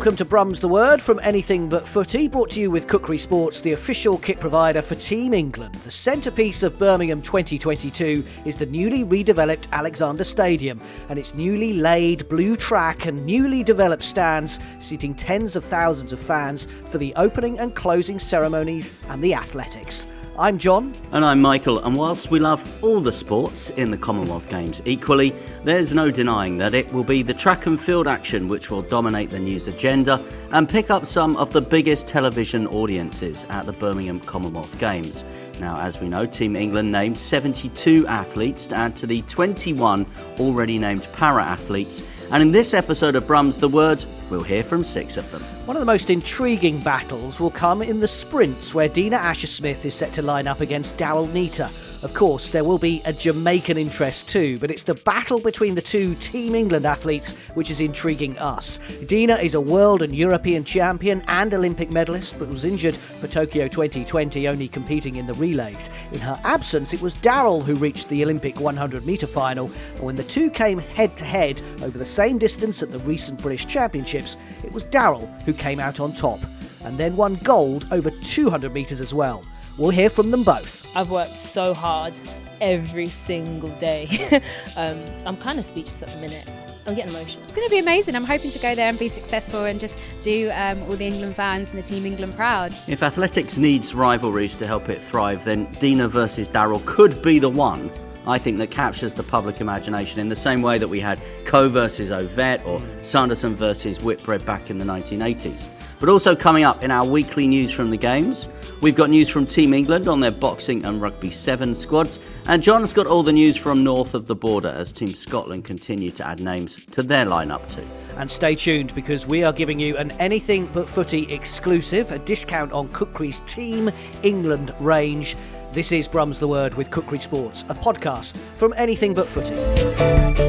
Welcome to Brum's the Word from Anything But Footy, brought to you with Kukri Sports, the official kit provider for Team England. The centrepiece of Birmingham 2022 is the newly redeveloped Alexander Stadium and its newly laid blue track and newly developed stands, seating tens of thousands of fans for the opening and closing ceremonies and the athletics. I'm John. And I'm Michael, and whilst we love all the sports in the Commonwealth Games equally, there's no denying that it will be the track and field action which will dominate the news agenda and pick up some of the biggest television audiences at the Birmingham Commonwealth Games. Now, as we know, Team England named 72 athletes to add to the 21 already named para-athletes, and in this episode of Brum's the Word, we'll hear from 6 of them. One of the most intriguing battles will come in the sprints, where Dina Smith is set to line up against Daryl Neita. Of course, there will be a Jamaican interest too, but it's the battle between the two Team England athletes which is intriguing us. Dina is a world and European champion and Olympic medalist, but was injured for Tokyo 2020, only competing in the relays. In her absence, it was Daryl who reached the Olympic 100-metre final, and when the two came head-to-head over the same distance at the recent British Championships, it was Daryl who came out on top, and then won gold over 200 metres as well. We'll hear from them both. I've worked so hard every single day. I'm kind of speechless at the minute. I'm getting emotional. It's going to be amazing. I'm hoping to go there and be successful and just do all the England fans and the Team England proud. If athletics needs rivalries to help it thrive, then Dina versus Daryl could be the one, I think, that captures the public imagination in the same way that we had Coe versus Ovett or Sanderson versus Whitbread back in the 1980s. But also coming up in our weekly news from the Games, we've got news from Team England on their boxing and rugby 7 squads, and John's got all the news from north of the border as Team Scotland continue to add names to their lineup too. And stay tuned, because we are giving you an Anything But Footy exclusive, a discount on Kukri's Team England range. This is Brum's the Word with Kukri Sports, a podcast from Anything But Footy.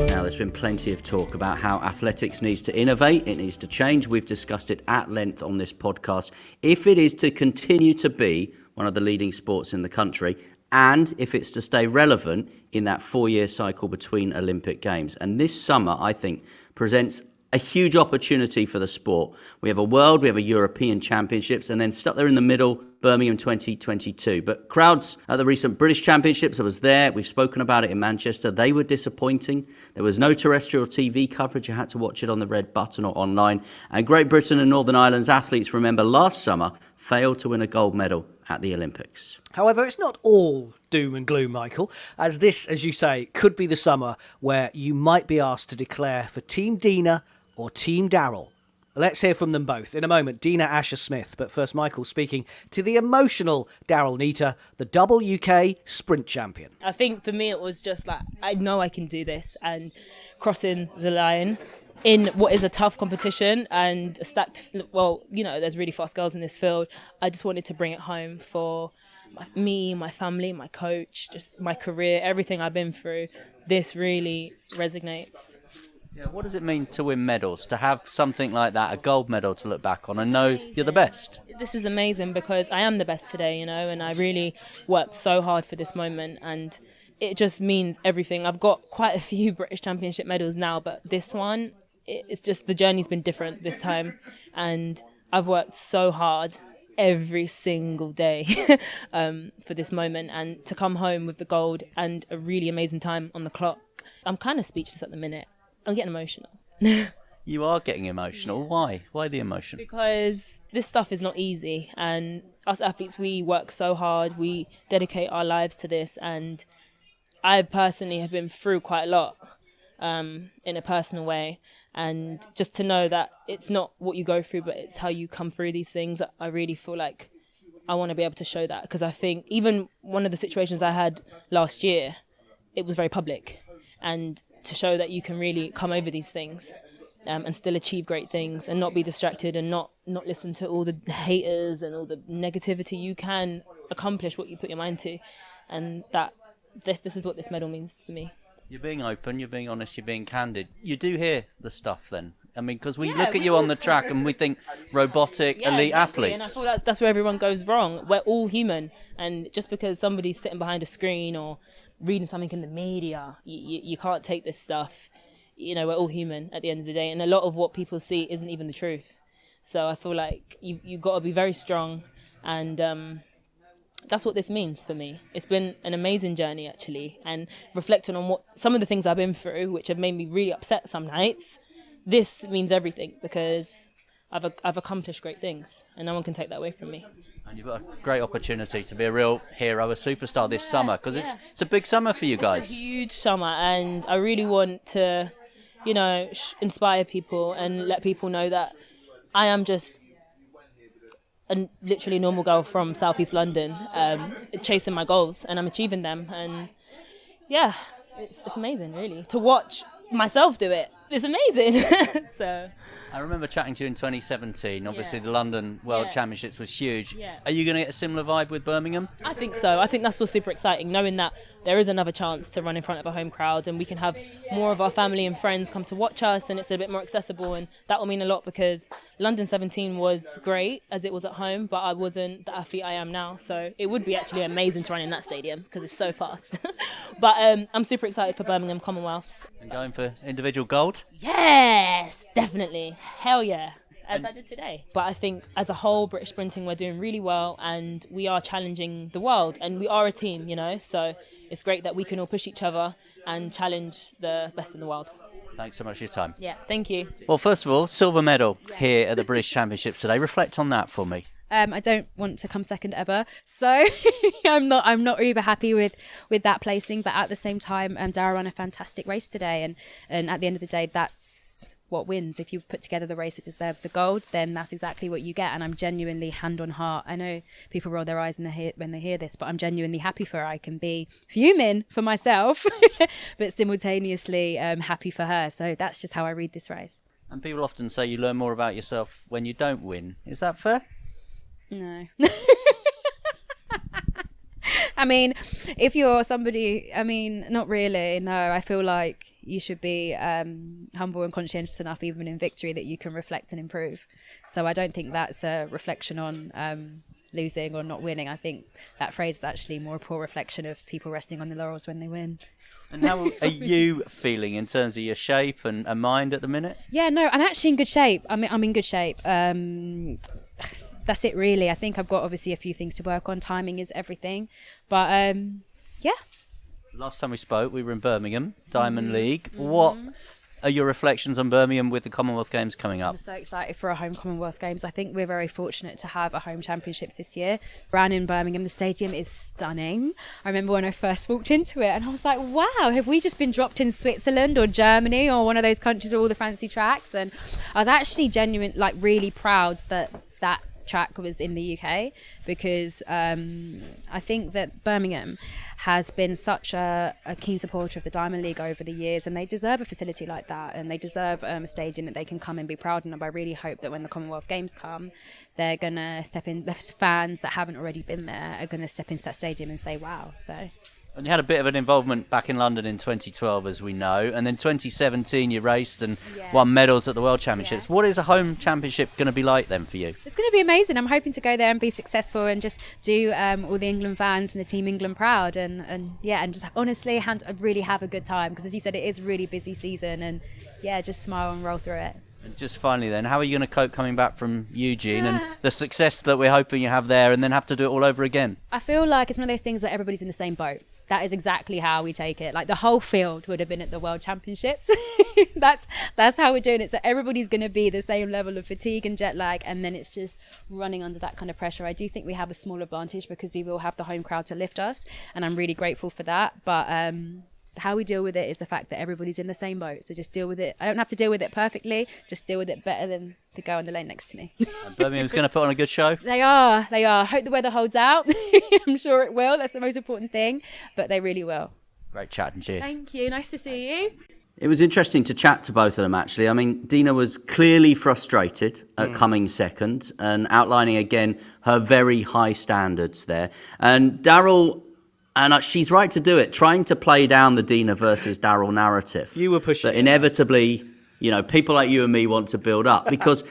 Now, there's been plenty of talk about how athletics needs to innovate, it needs to change. We've discussed it at length on this podcast. If it is to continue to be one of the leading sports in the country, and if it's to stay relevant in that 4-year cycle between Olympic Games. And this summer, I think, presents a huge opportunity for the sport. We have a World, we have a European Championships, and then stuck there in the middle, Birmingham 2022. But crowds at the recent British Championships, I was there, we've spoken about it in Manchester, they were disappointing. There was no terrestrial TV coverage, you had to watch it on the red button or online. And Great Britain and Northern Ireland's athletes, remember, last summer failed to win a gold medal at the Olympics. However, it's not all doom and gloom, Michael, as this, as you say, could be the summer where you might be asked to declare for Team Dina or Team Daryl. Let's hear from them both in a moment. Dina Smith, but first Michael speaking to the emotional Daryl Neita, the double UK sprint champion. I think for me it was just like, I know I can do this, and crossing the line in what is a tough competition and a stacked, well, you know, there's really fast girls in this field. I just wanted to bring it home for me, my family, my coach, just my career, everything I've been through. This really resonates. Yeah, what does it mean to win medals, to have something like that, a gold medal to look back on and know you're the best? This is amazing because I am the best today, you know, and I really worked so hard for this moment, and it just means everything. I've got quite a few British Championship medals now, but this one, it's just the journey's been different this time, and I've worked so hard every single day for this moment, and to come home with the gold and a really amazing time on the clock. I'm kind of speechless at the minute. I'm getting emotional. You are getting emotional. Why? Why the emotion? Because this stuff is not easy, and us athletes, we work so hard, we dedicate our lives to this, and I personally have been through quite a lot in a personal way, and just to know that it's not what you go through, but it's how you come through these things, I really feel like I want to be able to show that, because I think even one of the situations I had last year, it was very public, and to show that you can really come over these things and still achieve great things and not be distracted and not listen to all the haters and all the negativity. You can accomplish what you put your mind to, and that this is what this medal means for me. You're being open, you're being honest, you're being candid. You do hear the stuff then? I mean, because we look at you on the track and we think robotic, elite athletes. And I feel like that's where everyone goes wrong. We're all human, and just because somebody's sitting behind a screen or reading something in the media, you can't take this stuff. You know, we're all human at the end of the day, and a lot of what people see isn't even the truth. So I feel like you got to be very strong, and that's what this means for me. It's been an amazing journey, actually, and reflecting on what some of the things I've been through, which have made me really upset some nights, this means everything, because I've accomplished great things, and no one can take that away from me. And you've got a great opportunity to be a real hero, a superstar this summer, because it's a big summer for you guys. It's a huge summer, and I really want to, inspire people and let people know that I am just a literally normal girl from Southeast London, chasing my goals, and I'm achieving them. And yeah, it's amazing, really, to watch myself do it. It's amazing. So I remember chatting to you in 2017. Obviously, the London World Championships was huge. Yeah. Are you going to get a similar vibe with Birmingham? I think so. I think that's what's super exciting, knowing that there is another chance to run in front of a home crowd, and we can have more of our family and friends come to watch us, and it's a bit more accessible, and that will mean a lot, because London 17 was great as it was at home, but I wasn't the athlete I am now. So it would be actually amazing to run in that stadium because it's so fast. But I'm super excited for Birmingham Commonwealths. And going for individual gold? Yes, definitely. Hell yeah. As I did today. But I think as a whole, British sprinting, we're doing really well, and we are challenging the world, and we are a team, so it's great that we can all push each other and challenge the best in the world. Thanks so much for your time. Yeah, thank you. Well, first of all, silver medal here at the British Championships today. Reflect on that for me. I don't want to come second ever, so I'm not uber happy with that placing. But at the same time, Daryl ran a fantastic race today, and at the end of the day, that's what wins. If you've put together the race that deserves the gold, then that's exactly what you get. And I'm genuinely, hand on heart, I know people roll their eyes when they hear this, but I'm genuinely happy for her. I can be fuming for myself, but simultaneously happy for her. So that's just how I read this race. And people often say you learn more about yourself when you don't win. Is that fair? No. I mean, if you're somebody, not really. No, I feel like you should be humble and conscientious enough, even in victory, that you can reflect and improve. So I don't think that's a reflection on losing or not winning. I think that phrase is actually more a poor reflection of people resting on the laurels when they win. And how are you feeling in terms of your shape and mind at the minute? Yeah, no, I'm actually in good shape. I'm in good shape. That's it, really. I think I've got obviously a few things to work on. Timing is everything. But yeah. Last time we spoke, we were in Birmingham, Diamond League. What are your reflections on Birmingham with the Commonwealth Games coming up? I'm so excited for our home Commonwealth Games. I think we're very fortunate to have a home championships this year. Ran in Birmingham, the stadium is stunning. I remember when I first walked into it and I was like, wow, have we just been dropped in Switzerland or Germany or one of those countries with all the fancy tracks? And I was actually really proud that track was in the UK, because I think that Birmingham has been such a keen supporter of the Diamond League over the years, and they deserve a facility like that, and they deserve a stadium that they can come and be proud of. I really hope that when the Commonwealth Games come, they're going to step in, the fans that haven't already been there are going to step into that stadium and say wow. So. And you had a bit of an involvement back in London in 2012, as we know. And then 2017, you raced and won medals at the World Championships. Yeah. What is a home championship going to be like then for you? It's going to be amazing. I'm hoping to go there and be successful and just do all the England fans and the Team England proud. And just honestly, really have a good time. Because as you said, it is a really busy season. And just smile and roll through it. And just finally then, how are you going to cope coming back from Eugene and the success that we're hoping you have there, and then have to do it all over again? I feel like it's one of those things where everybody's in the same boat. That is exactly how we take it. Like the whole field would have been at the World Championships. That's how we're doing it. So everybody's going to be the same level of fatigue and jet lag, and then it's just running under that kind of pressure. I do think we have a small advantage because we will have the home crowd to lift us, and I'm really grateful for that. But how we deal with it is the fact that everybody's in the same boat. So just deal with it. I don't have to deal with it perfectly. Just deal with it better than the girl in the lane next to me. And Birmingham's going to put on a good show? They are. Hope the weather holds out. I'm sure it will. That's the most important thing. But they really will. Great chat and cheers. Thank you. Nice to see you. It was interesting to chat to both of them, actually. I mean, Dina was clearly frustrated at coming second and outlining again her very high standards there. And Daryl... And she's right to do it, trying to play down the Dina versus Daryl narrative. You were pushing that inevitably, people like you and me want to build up, because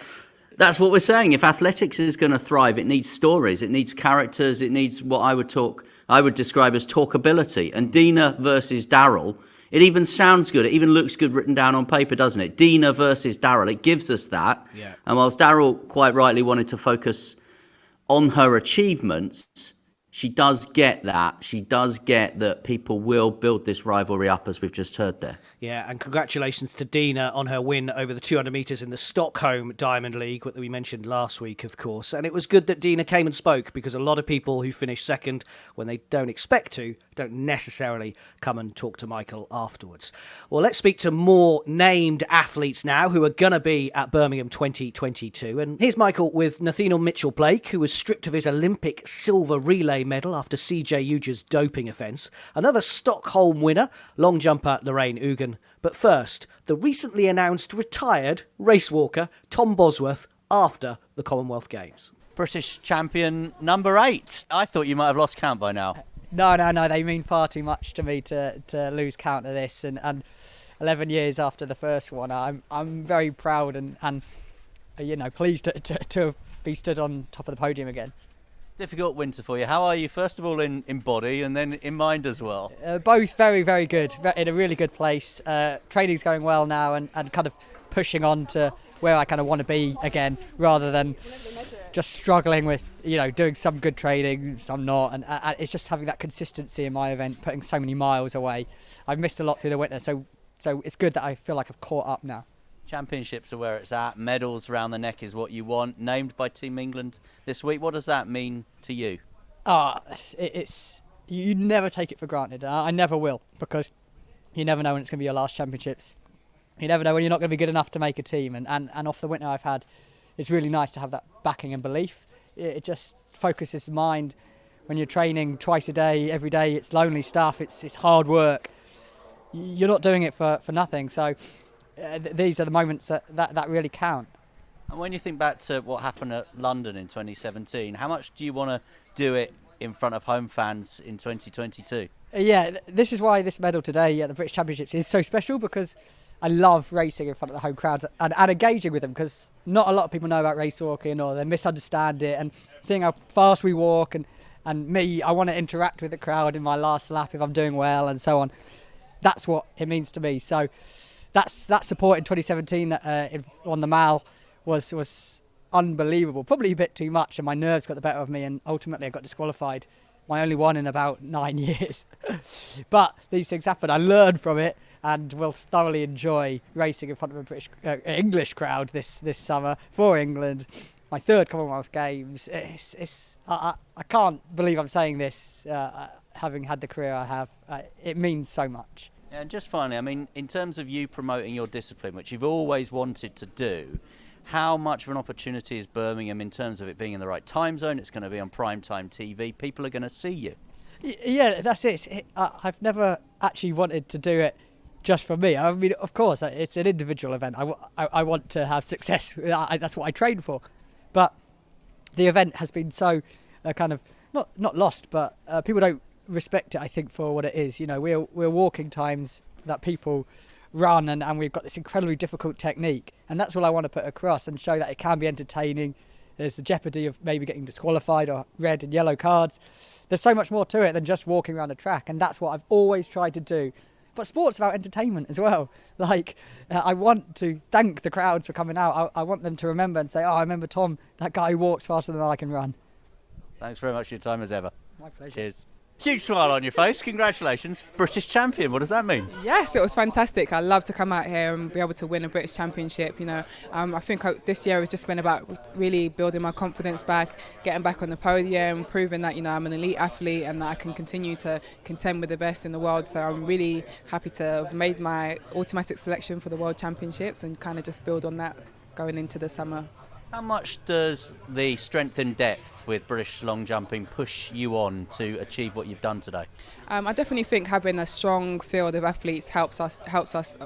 that's what we're saying. If athletics is going to thrive, it needs stories, it needs characters, it needs what I would describe as talkability. And Dina versus Daryl It even sounds good. It even looks good written down on paper, doesn't it? Dina versus Daryl. It gives us that. Yeah. And whilst Daryl quite rightly wanted to focus on her achievements, she does get that. She does get that people will build this rivalry up, as we've just heard there. Yeah, and congratulations to Dina on her win over the 200 metres in the Stockholm Diamond League, that we mentioned last week, of course. And it was good that Dina came and spoke, because a lot of people who finish second when they don't expect to, don't necessarily come and talk to Michael afterwards. Well, let's speak to more named athletes now who are going to be at Birmingham 2022. And here's Michael with Nathaniel Mitchell-Blake, who was stripped of his Olympic silver relay medal after CJ Uge's doping offence. Another Stockholm winner, long jumper Lorraine Ugen. But first, the recently announced retired race walker Tom Bosworth after the Commonwealth Games. British champion number 8. I thought you might have lost count by now. No, they mean far too much to me to lose count of this. And 11 years after the first one, I'm very proud and pleased to be stood on top of the podium again. Difficult winter for you. How are you, first of all, in body and then in mind as well? Both very, very good, in a really good place. Training's going well now and kind of pushing on to where I kind of want to be again, rather than just struggling with, doing some good training, some not. And it's just having that consistency in my event, putting so many miles away. I've missed a lot through the winter, so it's good that I feel like I've caught up now. Championships are where it's at. Medals around the neck is what you want. Named by Team England this week. What does that mean to you? It's you never take it for granted. I never will, because you never know when it's going to be your last championships. You never know when you're not going to be good enough to make a team. And off the winter I've had, it's really nice to have that backing and belief. It just focuses the mind when you're training twice a day, every day. It's lonely stuff. It's hard work. You're not doing it for nothing. So. These are the moments that really count. And when you think back to what happened at London in 2017, how much do you want to do it in front of home fans in 2022? Yeah, this is why this medal today at the British Championships is so special, because I love racing in front of the home crowds and engaging with them, because not a lot of people know about race walking, or they misunderstand it, and seeing how fast we walk and me, I want to interact with the crowd in my last lap if I'm doing well and so on. That's what it means to me. So that support in 2017 on the Mall was unbelievable. Probably a bit too much, and my nerves got the better of me, and ultimately I got disqualified. My only one in about 9 years. But these things happen. I learned from it, and will thoroughly enjoy racing in front of a British English crowd this summer for England. My third Commonwealth Games. I can't believe I'm saying this, having had the career I have. It means so much. And just finally, I mean, in terms of you promoting your discipline, which you've always wanted to do, how much of an opportunity is Birmingham in terms of it being in the right time zone? It's going to be on primetime TV. People are going to see you. Yeah, that's it. I've never actually wanted to do it just for me. I mean, of course, it's an individual event. I want to have success. That's what I train for. But the event has been so kind of not lost, but people don't respect it, I think, for what it is. We're walking times that people run, and we've got this incredibly difficult technique, and that's all I want to put across and show that it can be entertaining. There's the jeopardy of maybe getting disqualified or red and yellow cards. There's so much more to it than just walking around a track, and that's what I've always tried to do. But sport's about entertainment as well. I want to thank the crowds for coming out. I want them to remember and say, I remember Tom, that guy who walks faster than I can run. Thanks very much for your time as ever. My pleasure. Cheers. Huge smile on your face. Congratulations. British champion. What does that mean? Yes, it was fantastic. I love to come out here and be able to win a British championship. I think this year has just been about really building my confidence back, getting back on the podium, proving that I'm an elite athlete and that I can continue to contend with the best in the world. So I'm really happy to have made my automatic selection for the World Championships and kind of just build on that going into the summer. How much does the strength in depth with British long jumping push you on to achieve what you've done today? I definitely think having a strong field of athletes helps us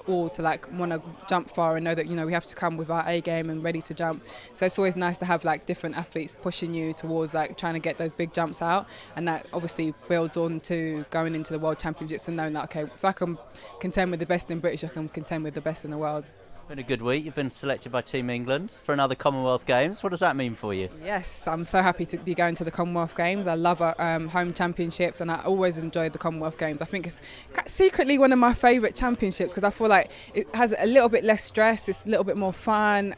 all to want to jump far and know that we have to come with our A game and ready to jump. So it's always nice to have different athletes pushing you towards trying to get those big jumps out, and that obviously builds on to going into the World Championships and knowing that if I can contend with the best in British, I can contend with the best in the world. Been a good week. You've been selected by Team England for another Commonwealth Games. What does that mean for you? Yes, I'm so happy to be going to the Commonwealth Games. I love home championships, and I always enjoyed the Commonwealth Games. I think it's secretly one of my favourite championships because I feel like it has a little bit less stress. It's a little bit more fun.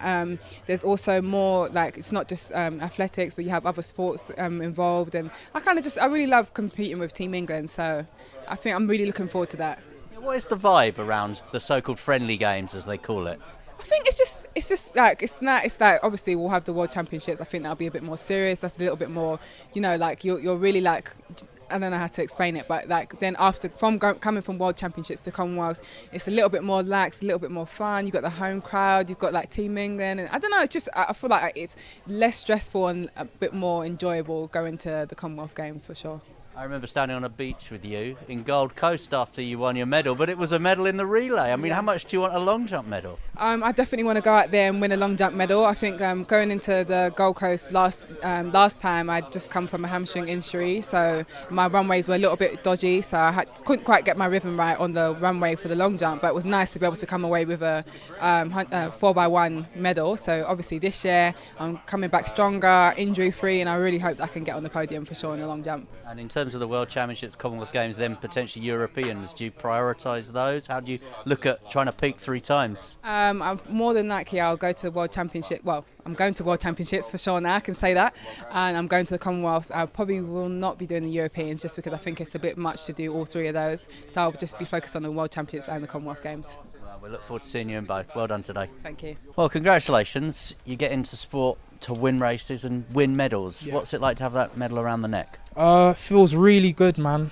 There's also more, like, it's not just athletics, but you have other sports involved, and I really love competing with Team England. So I think I'm really looking forward to that. What is the vibe around the so-called friendly games, as they call it? I think it's like obviously we'll have the World Championships. I think that'll be a bit more serious. That's a little bit more, like you're really like, I don't know how to explain it, but like then after coming from World Championships to Commonwealth, it's a little bit more lax, a little bit more fun. You've got the home crowd, you've got like Team England, and I don't know. It's just I feel like it's less stressful and a bit more enjoyable going to the Commonwealth Games for sure. I remember standing on a beach with you in Gold Coast after you won your medal, but it was a medal in the relay. I mean, How much do you want a long jump medal? I definitely want to go out there and win a long jump medal. I think going into the Gold Coast last time, I'd just come from a hamstring injury, so my runways were a little bit dodgy, so I couldn't quite get my rhythm right on the runway for the long jump, but it was nice to be able to come away with a 4x1 medal. So obviously this year I'm coming back stronger, injury-free, and I really hope that I can get on the podium for sure in the long jump. And in terms of the World Championships, Commonwealth Games, then potentially Europeans, do you prioritise those? How do you look at trying to peak 3 times? I'm more than likely I'll go to World Championship. Well, I'm going to World Championships for sure now, I can say that. And I'm going to the Commonwealth. I probably will not be doing the Europeans just because I think it's a bit much to do all 3 of those. So I'll just be focused on the World Championships and the Commonwealth Games. Well, we look forward to seeing you in both. Well done today. Thank you. Well, congratulations. You get into sport to win races and win medals. Yeah. What's it like to have that medal around the neck? Feels really good, man.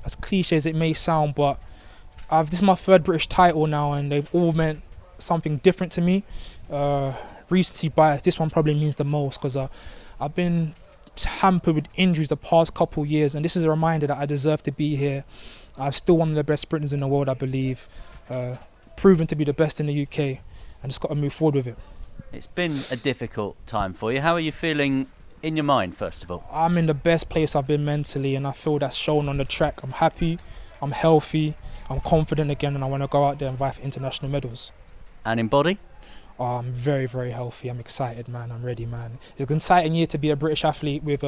As cliche as it may sound, but this is my 3rd British title now, and they've all meant something different to me. Recency bias, this one probably means the most because I've been hampered with injuries the past couple years, and this is a reminder that I deserve to be here. I'm still one of the best sprinters in the world, I believe. Proven to be the best in the UK, and just got to move forward with it. It's been a difficult time for you. How are you feeling in your mind, first of all? I'm in the best place I've been mentally, and I feel that's shown on the track. I'm happy, I'm healthy, I'm confident again, and I want to go out there and vie for international medals. And in body? I'm very, very healthy. I'm excited, man. I'm ready, man. It's an exciting year to be a British athlete with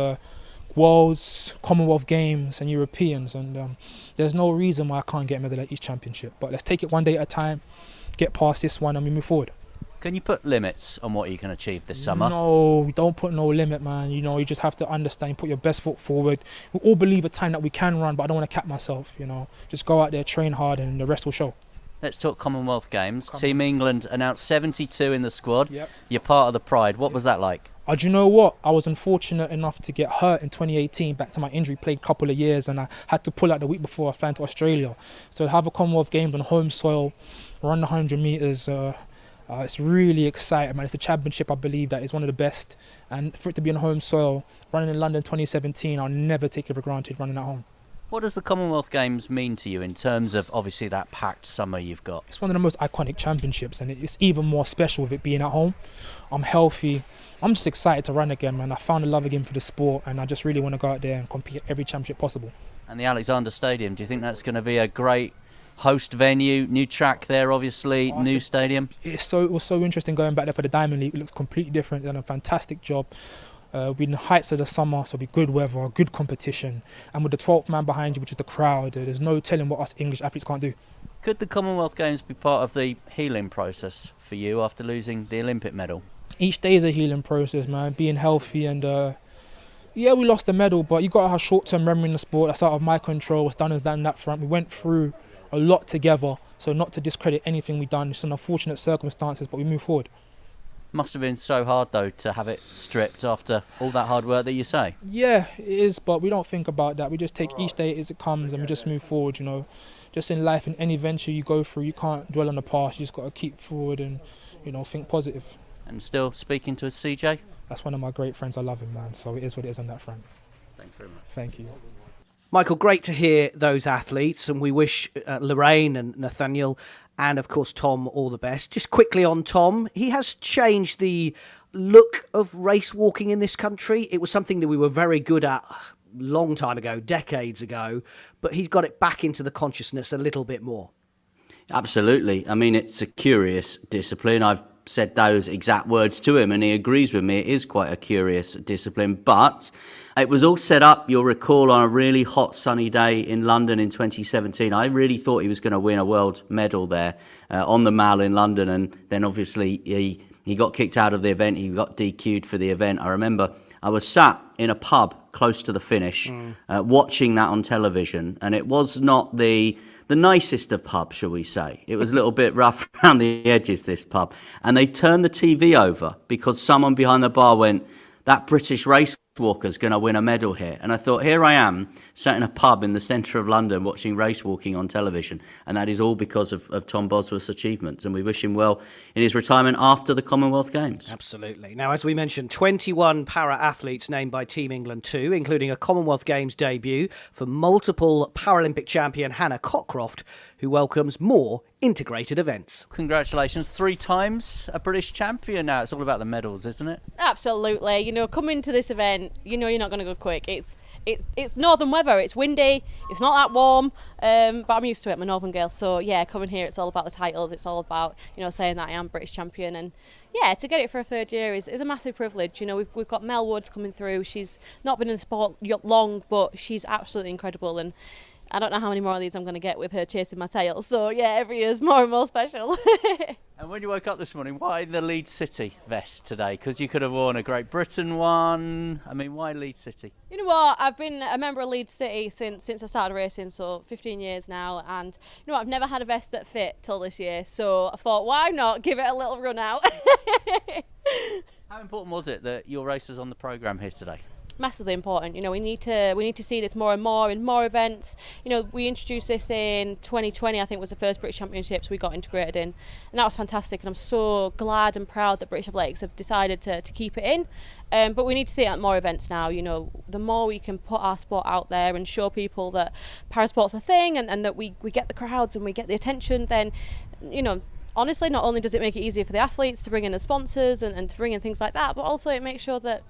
Worlds, Commonwealth Games and Europeans, and there's no reason why I can't get a medal at each championship. But let's take it one day at a time, get past this one, and we move forward. Can you put limits on what you can achieve this summer? No, don't put no limit, man. You just have to understand, put your best foot forward. We all believe a time that we can run, but I don't want to cap myself, Just go out there, train hard, and the rest will show. Let's talk Commonwealth Games. Team England announced 72 in the squad. Yep. You're part of the pride. What was that like? Do you know what? I was unfortunate enough to get hurt in 2018, back to my injury, played a couple of years, and I had to pull out the week before I flew to Australia. So to have a Commonwealth Games on home soil, run the 100 metres, it's really exciting, man. It's a championship, I believe, that is one of the best. And for it to be on home soil, running in London 2017, I'll never take it for granted running at home. What does the Commonwealth Games mean to you in terms of, obviously, that packed summer you've got? It's one of the most iconic championships, and it's even more special with it being at home. I'm healthy. I'm just excited to run again, man. I found a love again for the sport, and I just really want to go out there and compete at every championship possible. And the Alexander Stadium, do you think that's going to be a great host venue? New track there, obviously, new stadium. It was so interesting going back there for the Diamond League. It looks completely different. They've done a fantastic job. We're in the heights of the summer, so it'll be good weather, good competition. And with the 12th man behind you, which is the crowd, there's no telling what us English athletes can't do. Could the Commonwealth Games be part of the healing process for you after losing the Olympic medal? Each day is a healing process, man. Being healthy and... we lost the medal, but you've got to have short-term memory in the sport. That's out of my control. What's done is done in that front. We went through a lot together, so not to discredit anything we've done. It's an unfortunate circumstances, but we move forward. Must have been so hard, though, to have it stripped after all that hard work that you say. Yeah, it is, but we don't think about that. We just take each day as it comes and we just move forward, Just in life, in any venture you go through, you can't dwell on the past. You just got to keep forward and, think positive. And still speaking to a CJ? That's one of my great friends. I love him, man. So it is what it is on that front. Thanks very much. Thank you. Michael, great to hear those athletes, and we wish Lorraine and Nathaniel and, of course, Tom all the best. Just quickly on Tom, he has changed the look of race walking in this country. It was something that we were very good at a long time ago, decades ago, but he's got it back into the consciousness a little bit more. Absolutely. I mean, it's a curious discipline. I've said those exact words to him and he agrees with me. It is quite a curious discipline, but it was all set up, you'll recall, on a really hot sunny day in London in 2017. I really thought he was going to win a world medal there on the Mall in London, and then obviously he got kicked out of the event. He got DQ'd for the event. I remember I was sat in a pub close to the finish watching that on television, and it was not the nicest of pubs, shall we say. It was a little bit rough around the edges, this pub. And they turned the TV over because someone behind the bar went, that British race walker's going to win a medal here. And I thought, here I am, sat in a pub in the centre of London watching race walking on television. And that is all because of Tom Bosworth's achievements. And we wish him well in his retirement after the Commonwealth Games. Absolutely. Now, as we mentioned, 21 para-athletes named by Team England too, including a Commonwealth Games debut for multiple Paralympic champion Hannah Cockroft, who welcomes more integrated events. Congratulations. 3 times a British champion now. It's all about the medals, isn't it? Absolutely. You know, coming to this event, you know you're not going to go quick. It's northern weather. It's windy. It's not that warm, but I'm used to it. I'm a northern girl. So, yeah, coming here, it's all about the titles. It's all about, you know, saying that I am British champion. And, yeah, to get it for a third year is a massive privilege. You know, we've got Mel Woods coming through. She's not been in the sport long, but she's absolutely incredible. And I don't know how many more of these I'm going to get with her chasing my tail. So, yeah, every year's more and more special. And when you woke up this morning, why the Leeds City vest today? Because you could have worn a Great Britain one. I mean, why Leeds City? You know what? I've been a member of Leeds City since I started racing, so 15 years now. And you know what? I've never had a vest that fit till this year. So I thought, why not give it a little run out? How important was it that your race was on the programme here today? Massively important. You know, we need to see this more and more in more events. You know, we introduced this in 2020. I think was the first British Championships we got integrated in, and that was fantastic. And I'm so glad and proud that British Athletics have decided to keep it in. But we need to see it at more events now. You know, the more we can put our sport out there and show people that parasport's a thing, and that we get the crowds and we get the attention, then, you know, honestly, not only does it make it easier for the athletes to bring in the sponsors and to bring in things like that, but also it makes sure that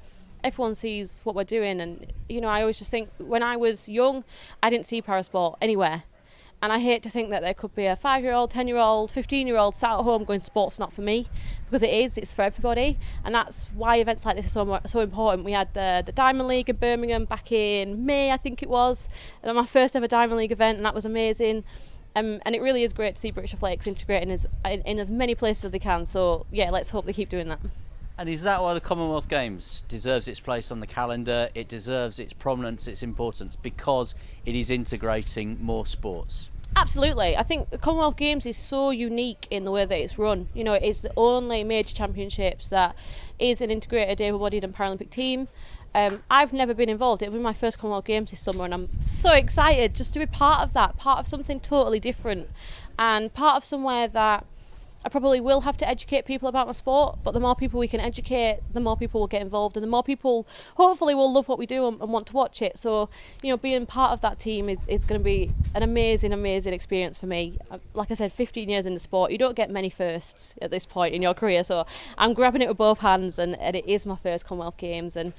everyone sees what we're doing. And you know, I always just think, when I was young, I didn't see parasport anywhere, and I hate to think that there could be a 5-year-old, 10-year-old, 15-year-old sat at home going, sport's not for me, because it's for everybody. And that's why events like this are so important. We had the Diamond League in Birmingham back in May, I think it was, and my first ever Diamond League event, and that was amazing. And it really is great to see British Athletics integrating in as many places as they can. So yeah, let's hope they keep doing that. And is that why the Commonwealth Games deserves its place on the calendar? It deserves its prominence, its importance, because it is integrating more sports? Absolutely. I think the Commonwealth Games is so unique in the way that it's run. You know, it's the only major championships that is an integrated, able-bodied and Paralympic team. I've never been involved. It'll be my first Commonwealth Games this summer, and I'm so excited just to be part of that, part of something totally different, and part of somewhere that I probably will have to educate people about my sport, but the more people we can educate, the more people will get involved, and the more people hopefully will love what we do and want to watch it. So, you know, being part of that team is going to be an amazing experience for me. Like I said, 15 years in the sport, you don't get many firsts at this point in your career, so I'm grabbing it with both hands, and it is my first Commonwealth Games. And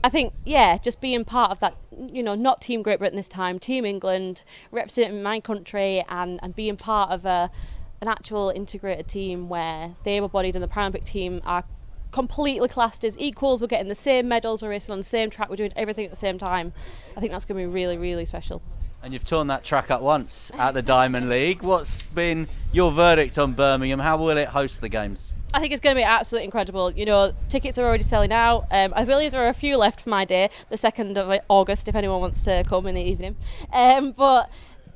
I think, yeah, just being part of that, you know, not Team Great Britain this time, Team England, representing my country, and being part of an actual integrated team where the able-bodied and the Paralympic team are completely classed as equals. We're getting the same medals, we're racing on the same track, we're doing everything at the same time. I think that's going to be really, really special. And you've torn that track up once at the Diamond League. What's been your verdict on Birmingham? How will it host the Games? I think it's going to be absolutely incredible. You know, tickets are already selling out. I believe there are a few left for my day, the 2nd of August, if anyone wants to come in the evening. But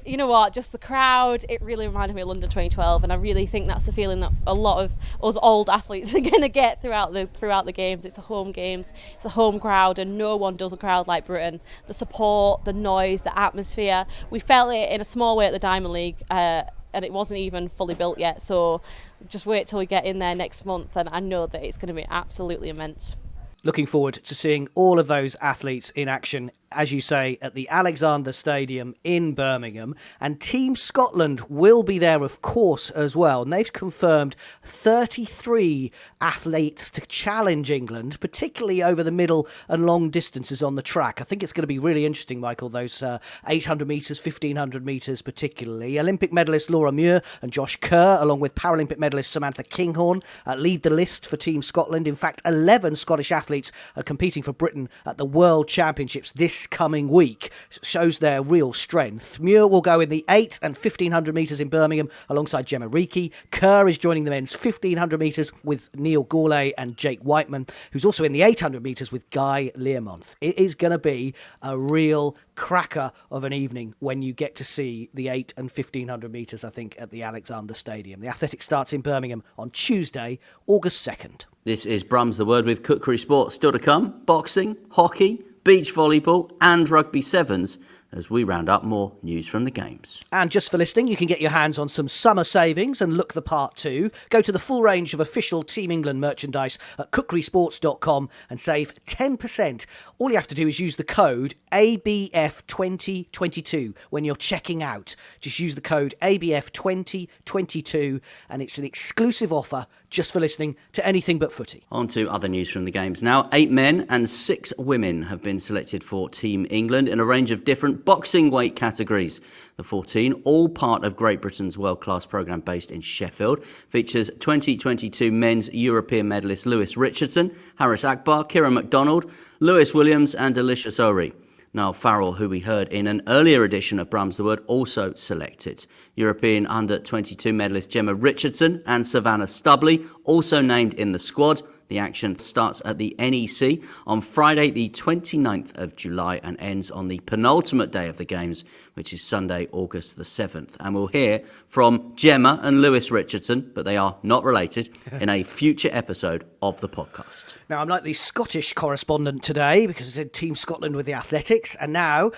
you know what, just the crowd, it really reminded me of London 2012, and I really think that's the feeling that a lot of us old athletes are going to get throughout the games. It's a home games, it's a home crowd, and no one does a crowd like Britain. The support, the noise, the atmosphere, we felt it in a small way at the Diamond League, and it wasn't even fully built yet, so just wait till we get in there next month, and I know that it's going to be absolutely immense. Looking forward to seeing all of those athletes in action as you say, at the Alexander Stadium in Birmingham. And Team Scotland will be there, of course, as well. And they've confirmed 33 athletes to challenge England, particularly over the middle and long distances on the track. I think it's going to be really interesting, Michael, those 800 metres, 1500 metres particularly. Olympic medalist Laura Muir and Josh Kerr, along with Paralympic medalist Samantha Kinghorn, lead the list for Team Scotland. In fact, 11 Scottish athletes are competing for Britain at the World Championships this coming week. Shows their real strength. Muir will go in the 8 and 1500 metres in Birmingham alongside Gemma Reekie. Kerr is joining the men's 1500 metres with Neil Gourlay and Jake Whiteman, who's also in the 800 metres with Guy Learmonth. It is going to be a real cracker of an evening when you get to see the 8 and 1500 metres, I think, at the Alexander Stadium. The athletics starts in Birmingham on Tuesday, August 2nd. This is Brum's The Word with Kukri Sports. Still to come, boxing, hockey, beach volleyball and rugby sevens as we round up more news from the games. And just for listening, you can get your hands on some summer savings and look the part too. Go to the full range of official Team England merchandise at kukrisports.com and save 10%. All you have to do is use the code ABF2022 when you're checking out. Just use the code ABF2022 and it's an exclusive offer just for listening to Anything But Footy. On to other news from the games now. 8 men and 6 women have been selected for Team England in a range of different boxing weight categories. The 14, all part of Great Britain's world-class programme based in Sheffield, features 2022 men's European medalist Lewis Richardson, Harris Akbar, Kieran MacDonald, Lewis Williams and Delicious Ori. Niall Farrell, who we heard in an earlier edition of Brum's The Word, also selected. European under-22 medalist Gemma Richardson and Savannah Stubley also named in the squad. The action starts at the NEC on Friday the 29th of July and ends on the penultimate day of the Games, which is Sunday, August the 7th. And we'll hear from Gemma and Lewis Richardson, but they are not related, in a future episode of the podcast. Now, I'm like the Scottish correspondent today because I did Team Scotland with the athletics, and now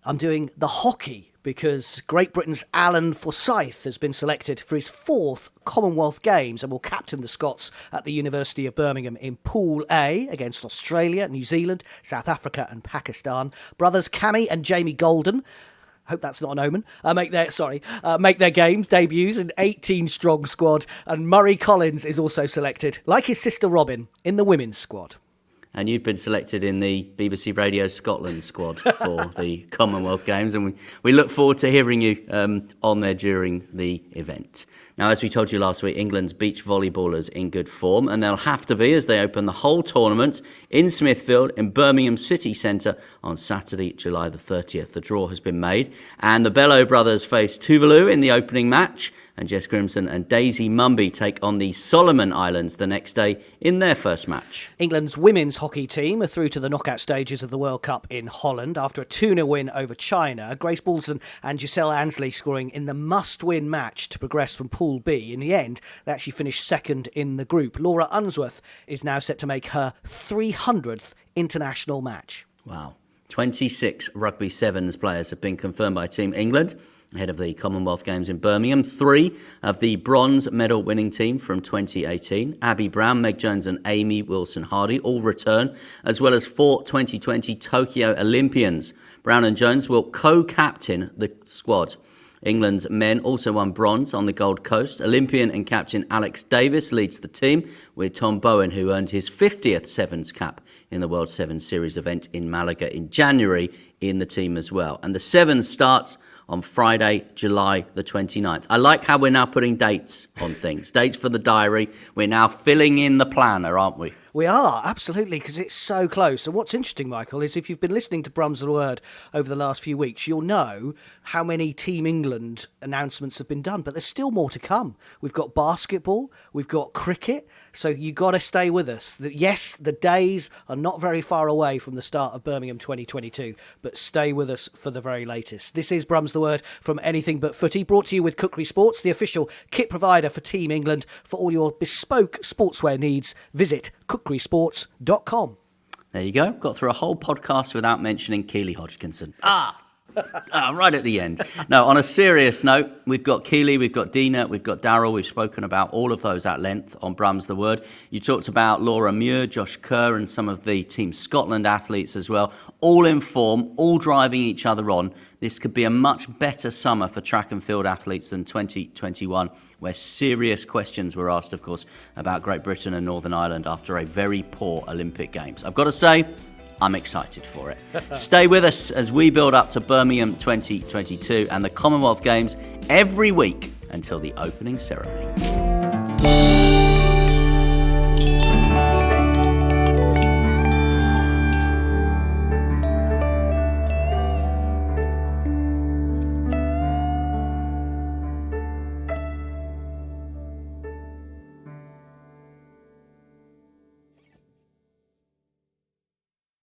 I'm doing the hockey because Great Britain's Alan Forsyth has been selected for his 4th Commonwealth Games and will captain the Scots at the University of Birmingham in Pool A against Australia, New Zealand, South Africa and Pakistan. Brothers Cammy and Jamie Golden, hope that's not an omen, make their games debuts in 18-strong squad, and Murray Collins is also selected, like his sister Robin, in the women's squad. And you've been selected in the BBC Radio Scotland squad for the Commonwealth Games, and we look forward to hearing you on there during the event. Now, as we told you last week, England's beach volleyballers in good form, and they'll have to be as they open the whole tournament in Smithfield in Birmingham City Centre on Saturday, July the 30th. The draw has been made, and the Bello brothers face Tuvalu in the opening match, and Jess Grimson and Daisy Mumby take on the Solomon Islands the next day in their first match. England's women's hockey team are through to the knockout stages of the World Cup in Holland after a 2-0 win over China. Grace Balston and Giselle Ansley scoring in the must-win match to progress from Pool B. In the end, they actually finished second in the group. Laura Unsworth is now set to make her 300th international match. Wow. 26 Rugby Sevens players have been confirmed by Team England ahead of the Commonwealth Games in Birmingham. 3 of the bronze medal winning team from 2018, Abby Brown, Meg Jones and Amy Wilson-Hardy, all return, as well as 4 2020 Tokyo Olympians. Brown and Jones will co-captain the squad. England's men also won bronze on the Gold Coast. Olympian and captain Alex Davis leads the team, with Tom Bowen, who earned his 50th Sevens cap in the World Sevens Series event in Malaga in January, in the team as well. And the Sevens starts on Friday, July the 29th. I like how we're now putting dates on things. Dates for the diary. We're now filling in the planner, aren't we? We are, absolutely, because it's so close. And what's interesting, Michael, is if you've been listening to Brum's The Word over the last few weeks, you'll know how many Team England announcements have been done. But there's still more to come. We've got basketball, we've got cricket, so you've got to stay with us. Yes, the days are not very far away from the start of Birmingham 2022, but stay with us for the very latest. This is Brum's The Word from Anything But Footy, brought to you with Kukri Sports, the official kit provider for Team England. For all your bespoke sportswear needs, visit kukrisports.com. There you go. Got through a whole podcast without mentioning Keely Hodgkinson. Right at the end. No, on a serious note, we've got Keely, we've got Dina, we've got Daryl. We've spoken about all of those at length on Brum's The Word. You talked about Laura Muir, Josh Kerr, and some of the Team Scotland athletes as well. All in form, all driving each other on. This could be a much better summer for track and field athletes than 2021, where serious questions were asked, of course, about Great Britain and Northern Ireland after a very poor Olympic Games. I've got to say, I'm excited for it. Stay with us as we build up to Birmingham 2022 and the Commonwealth Games every week until the opening ceremony.